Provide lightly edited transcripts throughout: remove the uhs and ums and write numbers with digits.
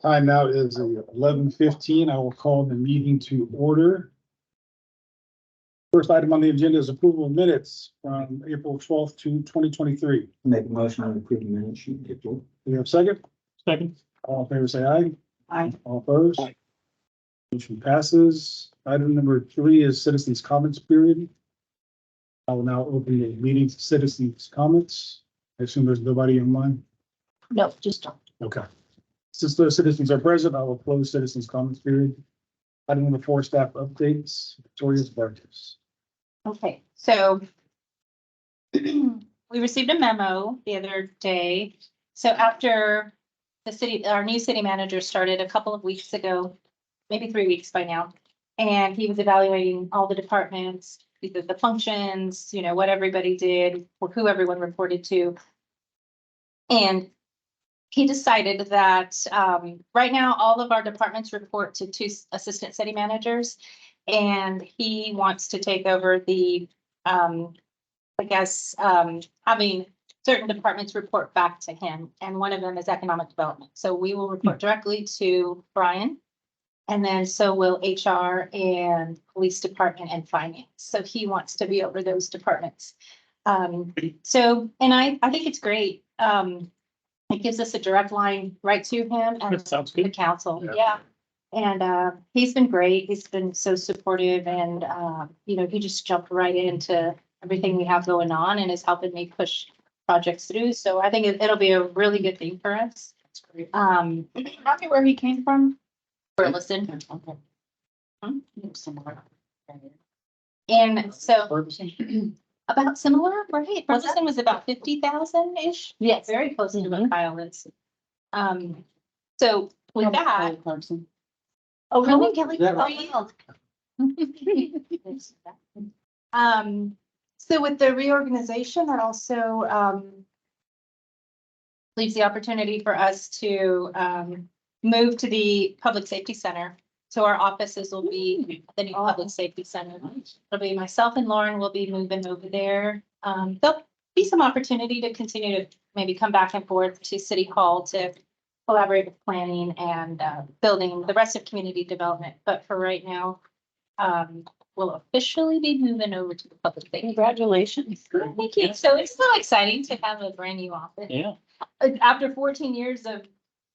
Time now is 11:15. I will call the meeting to order. First item on the agenda is approval of minutes from April 12th to 2023. Make a motion on the approving minutes sheet, April. Do you have a second? Second. All in favor, say aye. Aye. All opposed? Aye. Motion passes. Item number 3 is citizens' comments period. I will now open the meeting to citizens' comments. I assume there's nobody online. No, just Okay. Since the citizens are present, I will close citizens' comments period. Item number 4, staff updates. Victoria Vargas. Okay, so we received a memo the other day. So after our new city manager started a couple of weeks ago, maybe 3 weeks by now, and he was evaluating all the departments, either the functions, what everybody did, or who everyone reported to. And he decided that right now, all of our departments report to 2 assistant city managers. And he wants to take over the, having certain departments report back to him. And one of them is economic development. So we will report directly to Brian. And then so will HR and police department and finance. So he wants to be over those departments. And I think it's great. It gives us a direct line right to him and That sounds the good. council. Yeah. Yeah. And he's been great. He's been so supportive and, he just jumped right into everything we have going on and is helping me push projects through. So I think it'll be a really good thing for us. That's great. Remind me where he came from? Burleson. And so about similar, right? Burleson was about 50,000-ish. yes. Very close to what Kyle is. So with that. Oh, really? Kelly? That So with the reorganization, that also leaves the opportunity for us to move to the Public Safety Center. So our offices will be at the new Public Safety Center. It'll be myself and Lauren will be moving over there. There'll be some opportunity to continue to maybe come back and forth to City Hall to collaborate with planning and building the rest of community development. But for right now, we'll officially be moving over to the public safety. Congratulations. Thank you. So it's so exciting to have a brand new office. Yeah. After 14 years of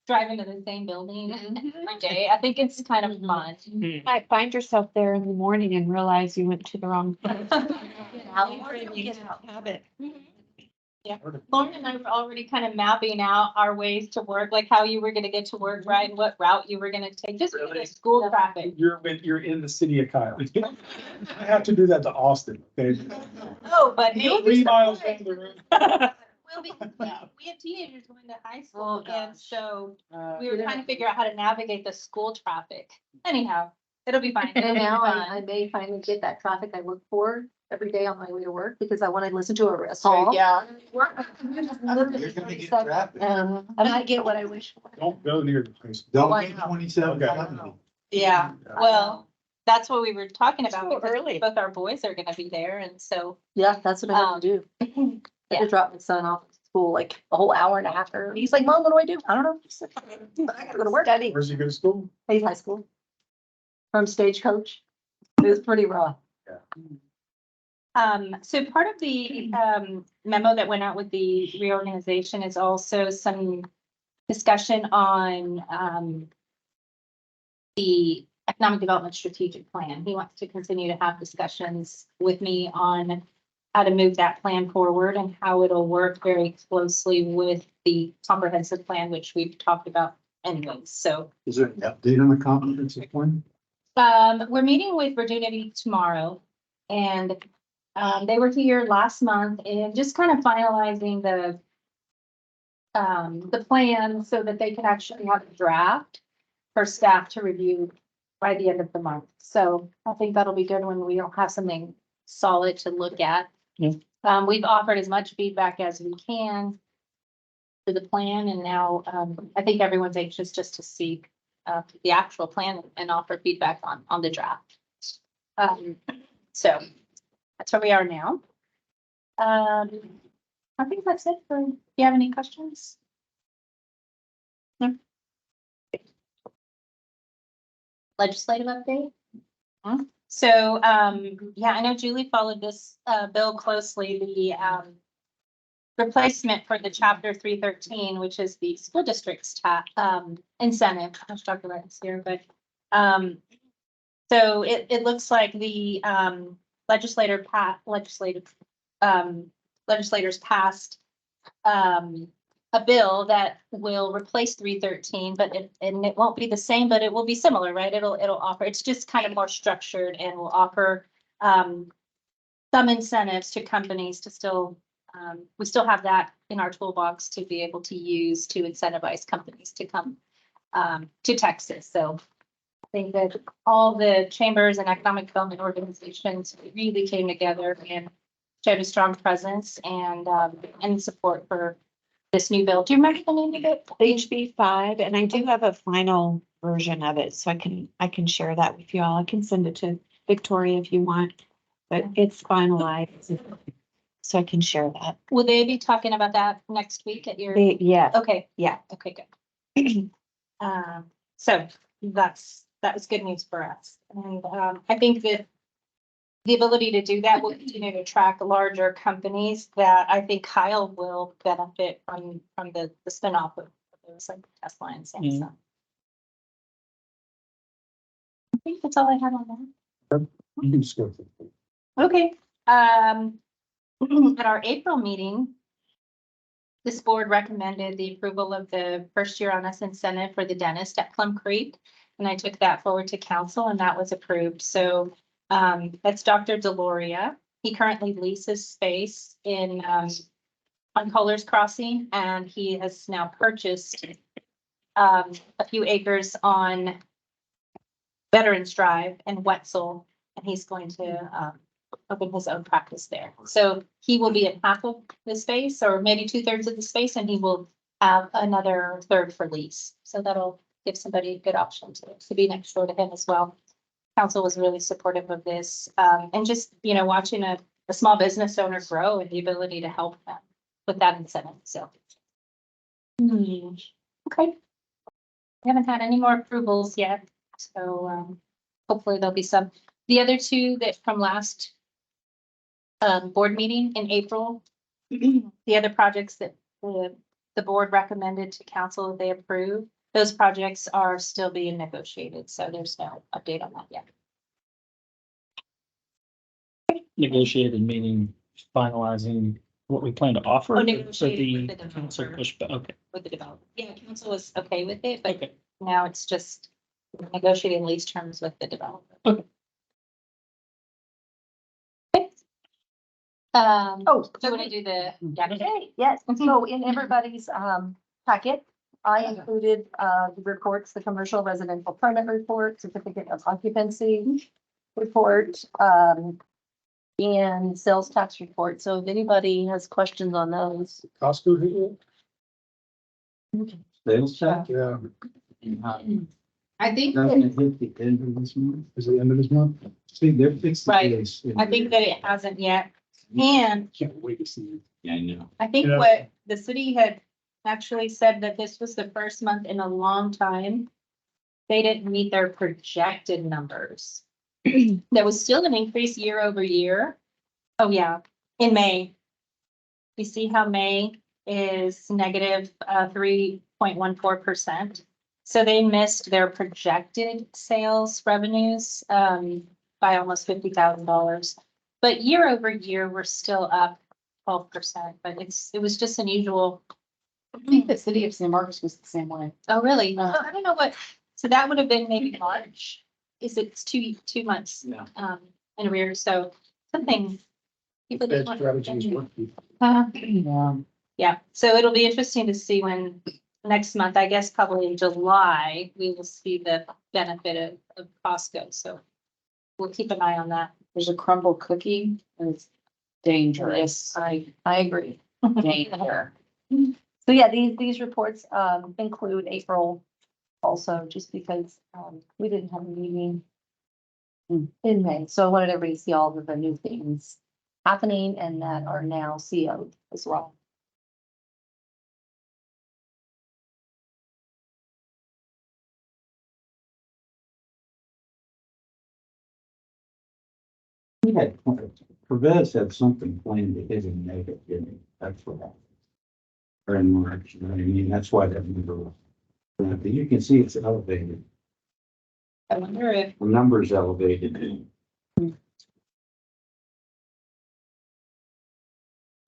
driving to the same building every day, I think it's kind of fun. Hmm. Might find yourself there in the morning and realize you went to the wrong place. Habit. Yeah. Lauren and I were already kind of mapping out our ways to work, like how you were gonna get to work, right? And what route you were gonna take, just for the school traffic. You're in the city of Kyle. I have to do that to Austin, okay? Oh, but you'll 3 be miles surprised. down the road. We'll be, we have teenagers going to high Oh, school, and gosh. so we were trying to figure out how to navigate the school traffic. Anyhow, it'll be fine. It'll And be now fun. I may finally get that traffic I look for every day on my way to work because I want to listen to a song. Yeah. You're gonna get traffic. I might get what I wish for. Don't go near the place. Don't Why get not? 2770. Yeah, well, that's what we were talking about. So because early. Both our boys are gonna be there, and so, Yeah, that's what I have to do. I yeah. had to drop my son off at school like a whole hour and a half early. He's like, Mom, what do I do? I don't know. But I gotta go to work. Study. Where's he go to school? He's high school. From Stagecoach. It was pretty rough. so part of the memo that went out with the reorganization is also some discussion on the economic development strategic plan. He wants to continue to have discussions with me on how to move that plan forward and how it'll work very closely with the comprehensive plan, which we've talked about anyways. So Is there an update on the comprehensive plan? we're meeting with Virginia tomorrow, and they were here last month and just kind of finalizing the plan so that they can actually have a draft for staff to review by the end of the month. So I think that'll be good when we don't have something solid to look at. Yeah. We've offered as much feedback as we can to the plan, and now I think everyone's anxious just to see the actual plan and offer feedback on the draft. So that's where we are now. I think that's it for, do you have any questions? No? legislative update. So, yeah, I know Julie followed this, bill closely, the, replacement for the chapter 313, which is the school district's incentive. I was talking about this here, but, so it looks like the, legislators passed, a bill that will replace 313, but it won't be the same, but it will be similar, right? It'll offer, it's just kind of more structured and will offer, some incentives to companies to still, we still have that in our toolbox to be able to use to incentivize companies to come, to Texas. So I think that all the chambers and economic development organizations really came together and showed a strong presence and support for this new bill. Do you remember the name of it? HB5, and I do have a final version of it, so I can share that with you all. I can send it to Victoria if you want, but it's finalized, so I can share that. Will they be talking about that next week at your? Yeah, Okay, yeah. okay, good. So that was good news for us. And, I think that the ability to do that will continue to attract larger companies that I think Kyle will benefit from the spinoff of those like Tesla and Samsung. I think that's all I have on You can just go. that. Okay, at our April meeting, this board recommended the approval of the first year on us incentive for the dentist at Plum Creek. And I took that forward to council and that was approved. So that's Dr. Deloria. He currently leases space in on Colors Crossing, and he has now purchased a few acres on Veterans Drive and Wetzel, and he's going to open his own practice there. So he will be at half of the space, or maybe 2/3 of the space, and he will have another third for lease. So that'll give somebody a good option to be next door to him as well. Council was really supportive of this, and just, watching a small business owner grow and the ability to help them with that incentive, so. Okay. We haven't had any more approvals yet, so, hopefully there'll be some. The other two that from last board meeting in April, the other projects that the board recommended to council that they approve, those projects are still being negotiated, so there's no update on that yet. Negotiated meaning finalizing what we plan to offer. Oh, for negotiated with the council developer. pushback. Okay, With the developer. Yeah, council was okay with it, but okay. now it's just negotiating lease terms with the developer. Okay. Okay. Oh, Do you want to do the? Okay, yes, so in everybody's packet, I included the reports, the commercial residential permit report, certificate of occupancy report, and sales tax report. So if anybody has questions on those. Costco hit it? Sales tax? Yeah, I think, Doesn't it hit the end of this month? is it the end of this month? See, they're fixing. Right. this. I think that it hasn't yet. And Can't wait to see it. Yeah, I know. I think Yeah. what the city had actually said that this was the first month in a long time. They didn't meet their projected numbers. There was still an increase year over year. Oh, yeah, in May. You see how May is negative 3.14%. So they missed their projected sales revenues by almost $50,000. But year over year, we're still up 12%, but it was just unusual. I think the city of San Marcos was the same way. Oh, really? Oh, I don't know what, so that would have been maybe March. It's 2 months Yeah. in arrears, so something. People That didn't want strategy is to- working. Yeah. Yeah, so it'll be interesting to see when next month, I guess probably in July, we will see the benefit of Costco, so we'll keep an eye on that. There's a crumble cookie and it's dangerous. I agree. Danger. So yeah, these reports include April also, just because we didn't have a meeting in May. So I wanted everybody to see all of the new things happening and that are now CO'd as well. We had, Pervez had something planned that didn't make it, didn't it? That's what happened. Or in March, you know what I mean? That's why that number was. But you can see it's elevated. I wonder if, The number's elevated.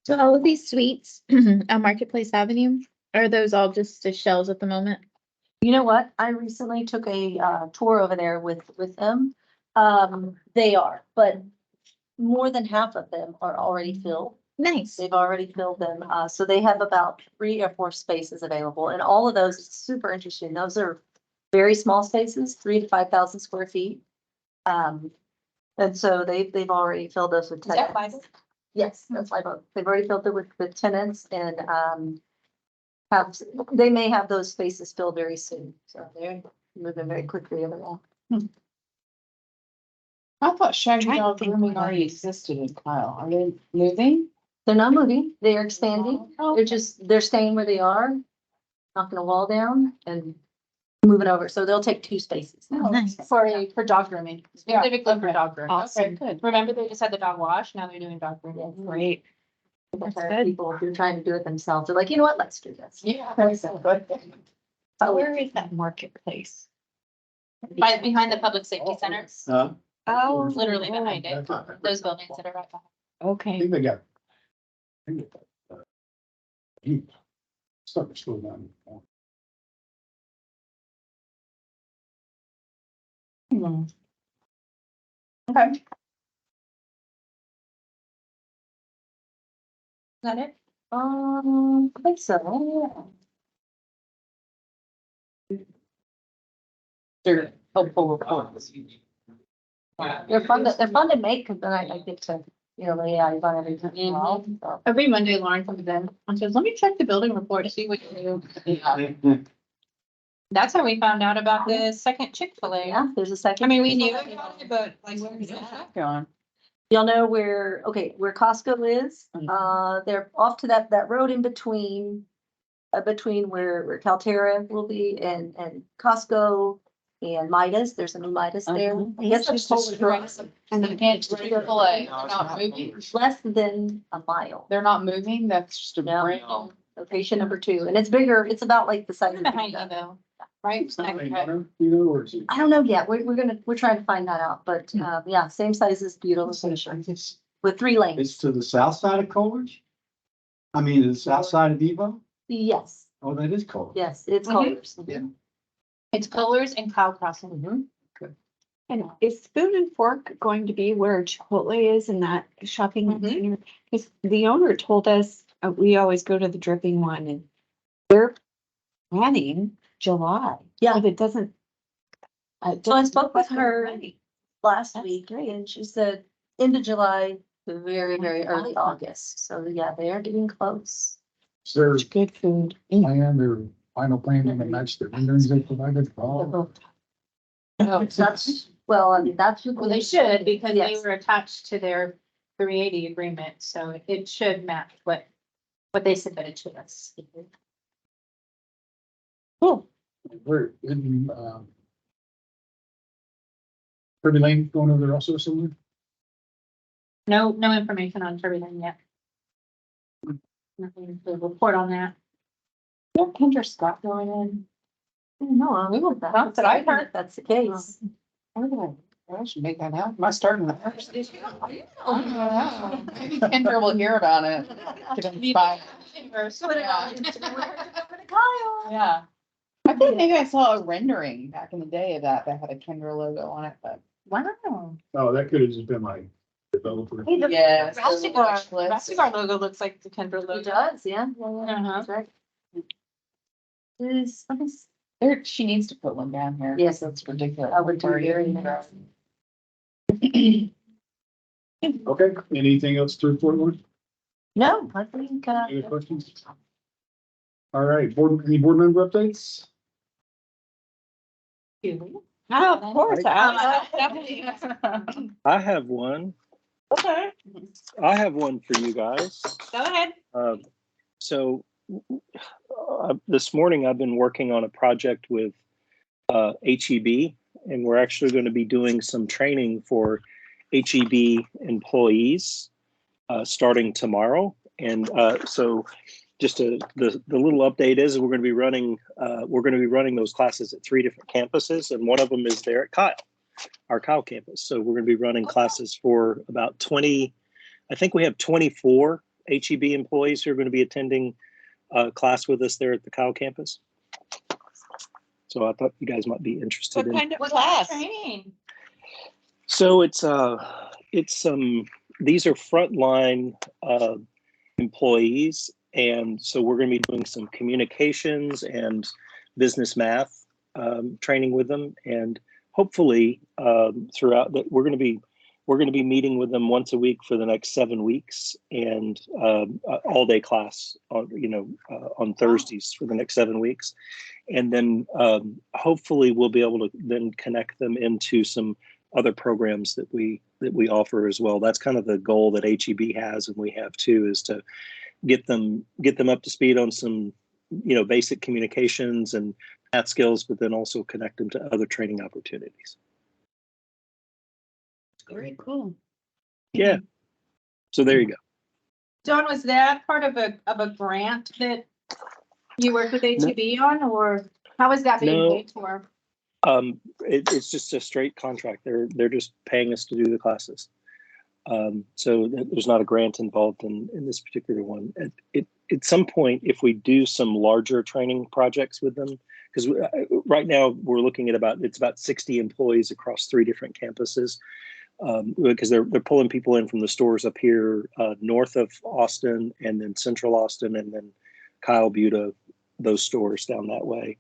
So all of these suites on Marketplace Avenue, are those all just the shells at the moment? You know what? I recently took a tour over there with them. They are, but more than half of them are already filled. Nice. They've already filled them. So they have about 3 or 4 spaces available, and all of those, it's super interesting. Those are very small spaces, 3 to 5,000 square feet. And so they've already filled those with is that tenants. Bible? Yes, that's why they've already filled it with tenants and they may have those spaces filled very soon. So they're moving very quickly over there. I thought Shaggy Trying to Dog think Grooming what already existed in Kyle. Are they moving? They're not moving, they are expanding. They're staying where they are, knocking a wall down and moving over. So they'll take 2 spaces. No, Nice. for dog grooming, Yeah, specifically for okay. dog grooming. Awesome. Okay, good. Remember they just had the dog wash, now they're doing dog grooming. Great. But That's there are good. people who are trying to do it themselves. They're like, you know what, let's do this. Yeah, that's good. So where is that marketplace? Behind the public safety center, Oh. literally behind it, those buildings that are right behind. I Okay. think they got. I think they- Starting to slow down. Okay. Is that it? I think so. They're helpful reports. They're fun to make, because then I get to, lay eyes on everything as well. So. Every Monday Lauren comes in and says, let me check the building report to see what you do. That's how we found out about the second Chick-fil-A. Yeah, there's a second. I mean, we knew about it, but like, where is that? Going. Y'all know where Costco is? They're off to that road in between, between where Calterra will be and Costco and Midas. There's a new Midas there. I guess it's And the Chick-fil-A, they're not moving. less than a mile. They're not moving, that's just a No. brand. Location number 2, and it's bigger. It's about like the size of. behind you though, right? You know, or is it? I don't know yet. We're trying to find that out, but yeah, same size as Butyl location with 3 It's lanes. to the south side of Coleridge? I mean, the south side of Evo? Yes, Oh, that is Coleridge. yes, it's Mhm. colors. Yeah. It's Colors and Cow Crossing. Mhm. And is Spoon and Fork going to be where Chipotle is in that shopping Mhm. center? Because the owner told us, we always go to the Dripping one and they're planning July. Yeah. But it doesn't. So I spoke with her Ready. last That's week great. and she said end of July, to very, very early August. So yeah, they are getting close. Is there Such good food. plan, their final plan on the match that renderings they provided? Oh, That's, well, I mean, that's. what Well, they should because they Yes. were attached to their 380 agreement, so it should match what they submitted to us. Cool. Where, in, Kirby Lane going over there also somewhere? No information on everything yet. Nothing to report on that. What Kendra Scott going in? No, we want that. That's what I heard. If that's the case. I should make that happen. Am I starting that? I don't know. Maybe Kendra will hear about it. Get inspired. Yeah. I think maybe I saw a rendering back in the day of that had a Kendra logo on it, but. Wow. Oh, that could have just been my developer. Yes. Rastigar logo looks like the Kendra It logo. does, yeah. Uh-huh. That's right. Is, let me see. There, she needs to put one down here. Yes. That's ridiculous. I would do very nice. Okay, anything else to report on? No, I think, Any other questions? All right, any board member updates? Oh, of course. I have one. Okay, I have one for you guys. go ahead. So this morning I've been working on a project with HEB, and we're actually going to be doing some training for HEB employees starting tomorrow. And so just the little update is we're going to be running those classes at 3 different campuses, and one of them is there at our Kyle campus. So we're going to be running classes for about 20. I think we have 24 HEB employees who are going to be attending class with us there at the Kyle campus. So I thought you guys might be interested What in. kind of What's class? that training? So these are frontline employees, and so we're going to be doing some communications and business math training with them, and hopefully throughout that we're going to be meeting with them once a week for the next 7 weeks, and all day class on Thursdays for the next 7 weeks, and then hopefully we'll be able to then connect them into some other programs that we offer as well. That's kind of the goal that HEB has, and we have too, is to get them up to speed on some basic communications and math skills, but then also connect them to other training opportunities. Very cool. Yeah. So there you go. John, was that part of a grant that you worked with HEB on, or how is that being No. paid for? It's just a straight contract. They're just paying us to do the classes. So there's not a grant involved in this particular one. At some point, if we do some larger training projects with them, because right now we're looking at about 60 employees across 3 different campuses, because they're pulling people in from the stores up here north of Austin, and then central Austin, and then Kyle, Buda, those stores down that way.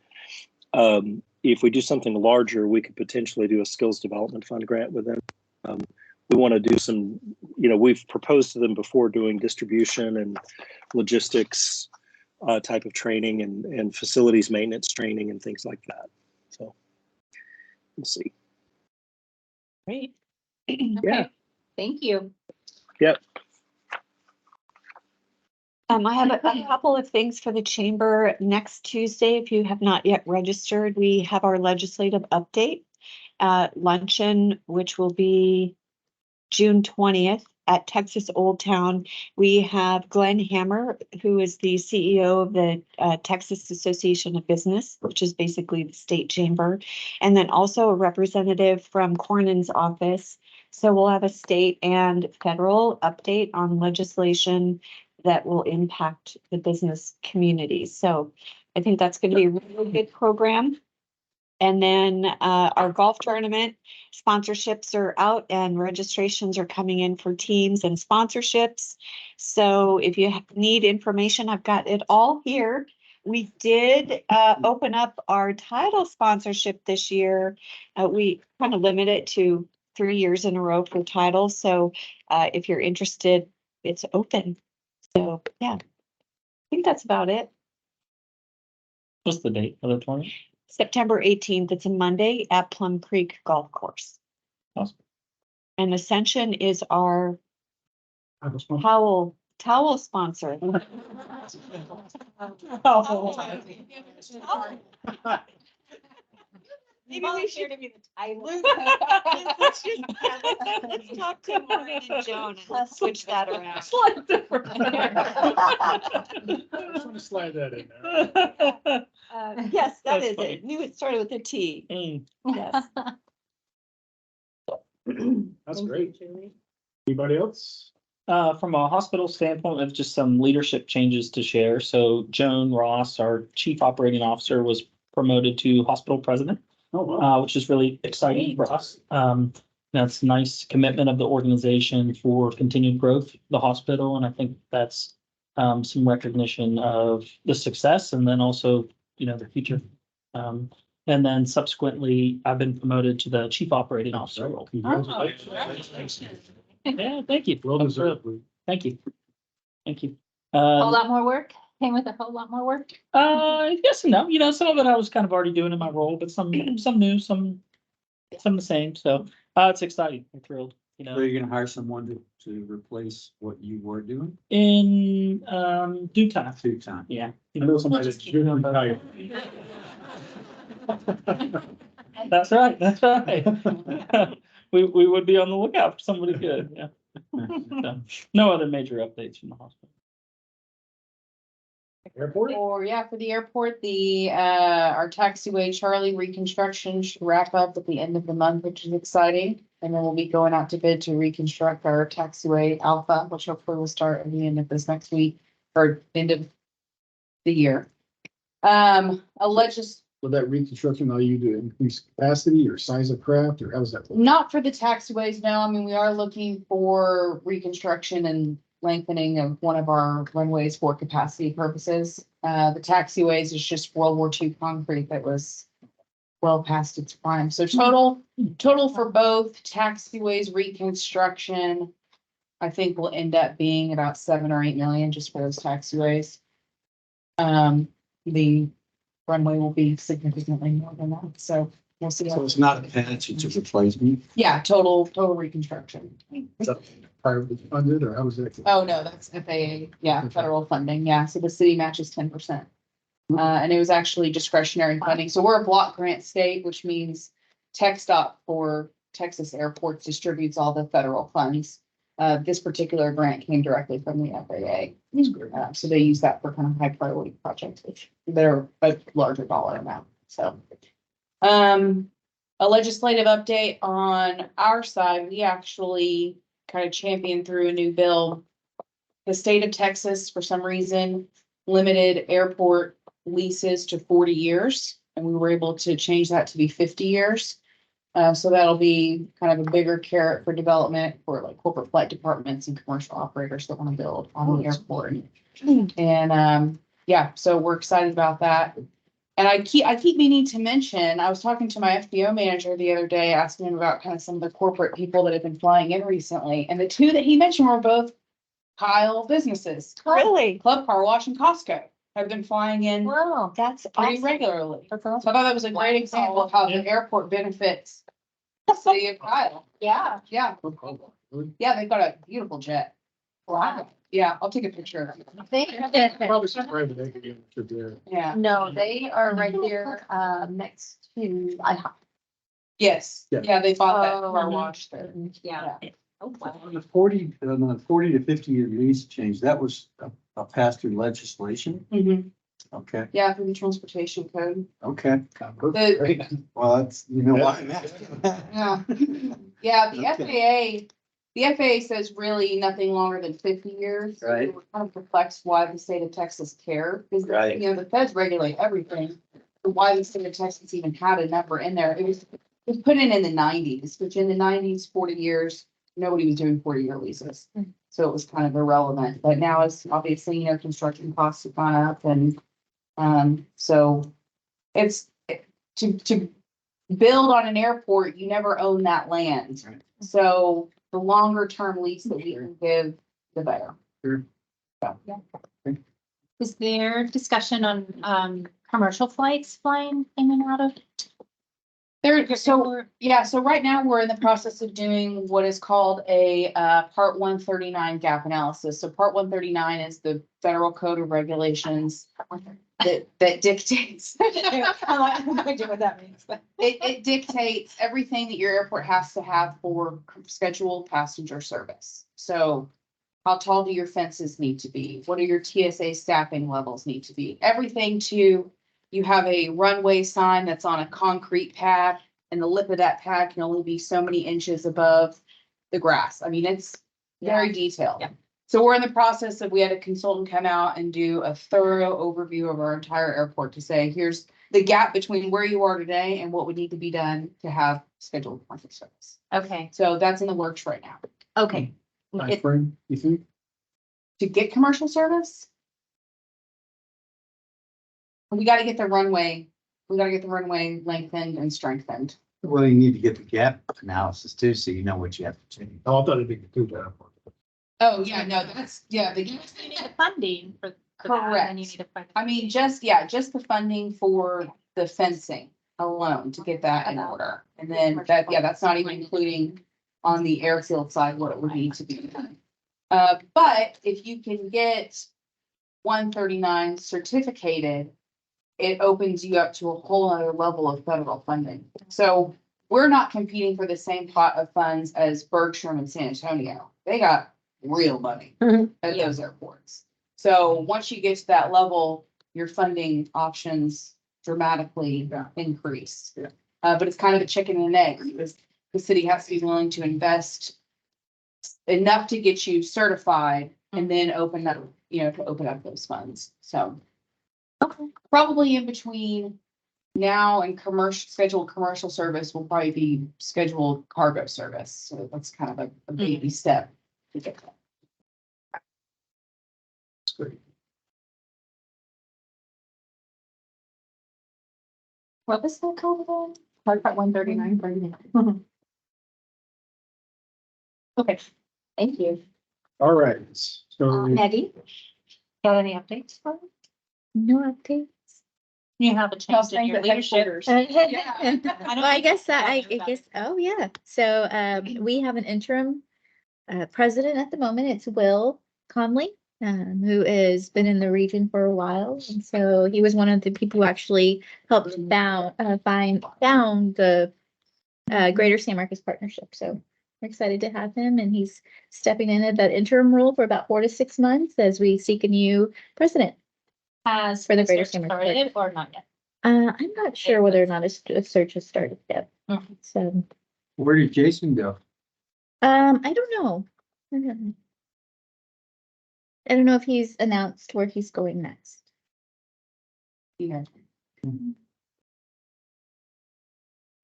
If we do something larger, we could potentially do a skills development fund grant with them. We want to do some, we've proposed to them before doing distribution and logistics type of training and facilities maintenance training and things like that. So we'll see. Great. Okay. Yeah. Thank you. Yep. I have a couple of things for the chamber. Next Tuesday, if you have not yet registered, we have our legislative update luncheon, which will be June 20th at Texas Old Town. We have Glenn Hammer, who is the CEO of the Texas Association of Business, which is basically the state chamber, and then also a representative from Cornyn's office. So we'll have a state and federal update on legislation that will impact the business community. So I think that's going to be a really good program. And then our golf tournament sponsorships are out and registrations are coming in for teams and sponsorships. So if you need information, I've got it all here. We did open up our title sponsorship this year. We kind of limit it to 3 years in a row for titles. So if you're interested, it's open. So yeah, I think that's about it. What's the date of the tournament? September 18th, it's a Monday at Plum Creek Golf Course. Awesome. And Ascension is our towel sponsor. Maybe we should be the title. Let's talk to Maureen and Joan and let's switch that around. I just want to slide that in there. Yes, that That's is funny. it. Knew it started with a T. Yes. That's great. Anybody else? From a hospital standpoint, we have just some leadership changes to share. So Joan Ross, our Chief Operating Officer, was promoted to hospital president, Oh, wow. which is really exciting for us. That's nice commitment of the organization for continued growth of the hospital. And I think that's some recognition of the success and then also, the future. And then subsequently, I've been promoted to the Chief Operating Officer role. Congratulations. Yeah, thank you. Well deserved. Thank you. Thank you. A whole lot more work. Came with a whole lot more work. Yes and no. Some of it I was kind of already doing in my role, but some new, some the same. So it's exciting. I'm thrilled. So you're gonna hire someone to replace what you were doing? In due time. 2 times. Yeah. I know somebody that's really retired. That's right. That's right. we would be on the lookout for somebody good, yeah. So, no other major updates from the hospital. Airport? For the airport, our taxiway Charlie reconstruction should wrap up at the end of the month, which is exciting. And then we'll be going out to bid to reconstruct our taxiway Alpha, which hopefully will start at the end of this next week or end of the year. With that reconstruction, are you to increase capacity or size of craft, or how does that look? Not for the taxiways, no. I mean, we are looking for reconstruction and lengthening of one of our runways for capacity purposes. The taxiways is just World War II concrete that was well past its prime. So total for both taxiways reconstruction, I think will end up being about 7 or 8 million just for those taxiways. The runway will be significantly more than that, so we'll see. So it's not a patch, it's a replacement. Yeah, total reconstruction. Is that privately funded, or how is that? Oh, no, that's FAA, yeah, federal funding, yeah, so the city matches 10%. And it was actually discretionary funding, so we're a block grant state, which means TxDOT for Texas airports distributes all the federal funds. This particular grant came directly from the FAA. So they use that for kind of high priority projects, which they're a larger dollar amount, so. A legislative update on our side, we actually kind of championed through a new bill. The state of Texas, for some reason, limited airport leases to 40 years, and we were able to change that to be 50 years. So that'll be kind of a bigger carrot for development for like corporate flight departments and commercial operators that want to build on the airport. And yeah, so we're excited about that. And I keep meaning to mention, I was talking to my FBO manager the other day, asking him about kind of some of the corporate people that have been flying in recently. And the two that he mentioned were both Kyle businesses. Really? Club Car Wash and Costco have been flying in Wow, that's pretty awesome. regularly. That's So I awesome. thought that was a great example of how the airport benefits the city of Kyle. Yeah. Yeah, yeah, they've got a beautiful jet. Wow. Yeah, I'll take a picture of it. Probably some private equity should there. Yeah, No, they are right there, next to IHOP. yes, Yeah. yeah, they bought that Oh, car mhm. wash there. Yeah. Oh, wow. On the 40 to 50-year lease change, that was a passed through legislation. Mhm. Okay, Yeah, for the transportation code. okay. Great. Well, that's, you know why I'm asking. Yeah, yeah, the FAA says really nothing longer than 50 years. So Right. we're kind of perplexed why the state of Texas cared, because, Right. you know, the feds regulate everything. So why the state of Texas even had a number in there, it was put in the 90s, which in the 90s, 40 years, nobody was doing 40-year leases. So it was kind of irrelevant, but now it's obviously, you know, construction costs have gone up and, so it's to build on an airport, you never own that land. Right. So the longer term lease that we can give, the better. Is there discussion on commercial flights flying in and out of? So right now we're in the process of doing what is called a Part 139 gap analysis. So Part 139 is the federal code of regulations that dictates. I have no idea what that means, but. It dictates everything that your airport has to have for scheduled passenger service. So how tall do your fences need to be? What do your TSA staffing levels need to be? Everything to, you have a runway sign that's on a concrete pad and the lip of that pad can only be so many inches above the grass. I mean, it's very detailed. Yeah. So we're in the process of, we had a consultant come out and do a thorough overview of our entire airport to say, here's the gap between where you are today and what would need to be done to have scheduled commercial service. Okay, So that's in the works right now. okay. It- Timeframe, you think? To get commercial service, we gotta get the runway lengthened and strengthened. Well, you need to get the gap analysis too, so you know what you have to change. Oh, I thought it'd be the two down. Oh, yeah, no, that's, yeah, You need the funding for that, and you need to find. I mean, just the funding for the fencing alone to get that in order. And then that's not even including on the airfield side, what it would need to be done. But if you can get 139 certificated, it opens you up to a whole other level of federal funding. So we're not competing for the same pot of funds as Bergstrom and San Antonio. They got real money Mhm. at those airports. So once you get to that level, your funding options dramatically increase. Yeah. But it's kind of a chicken and egg, because the city has to be willing to invest enough to get you certified and then open up, to open up those funds. So Okay. probably in between now and scheduled commercial service will probably be scheduled cargo service. So that's kind of a baby step to get that. That's great. What was that called again? Hard part 139. Okay, thank you. All right, so Maggie? Got any updates for me? No updates. You have a change in your leadership. Well, I guess that, I guess, oh, yeah. So, we have an interim president at the moment. It's Will Conley, who has been in the region for a while. And so he was one of the people who actually helped found the Greater San Marcos Partnership. So we're excited to have him, and he's stepping in at that interim role for about 4 to 6 months as we seek a new president. Has For the the Greater search San Marcos started or not yet? I'm not sure whether or not a search has started yet. Mhm. So, Where did Jason go? I don't know. I don't know. I don't know if he's announced where he's going next. Yeah.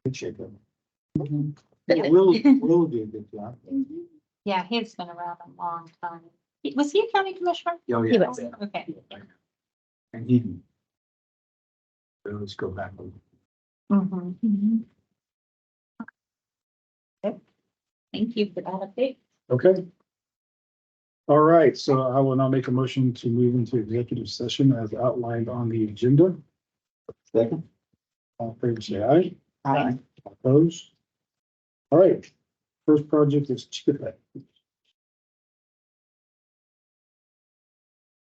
Good shape. Yeah. Will do a good job. Yeah, he's been around a long time. Was he a county commissioner? Oh, He yeah. was. Okay. And he. Let's go back. Mhm. Thank you for that update. okay. All right, so I will now make a motion to move into executive session as outlined on the agenda. Second. All in favor, say aye. Aye. Opposed? All right, first project is Chickapay.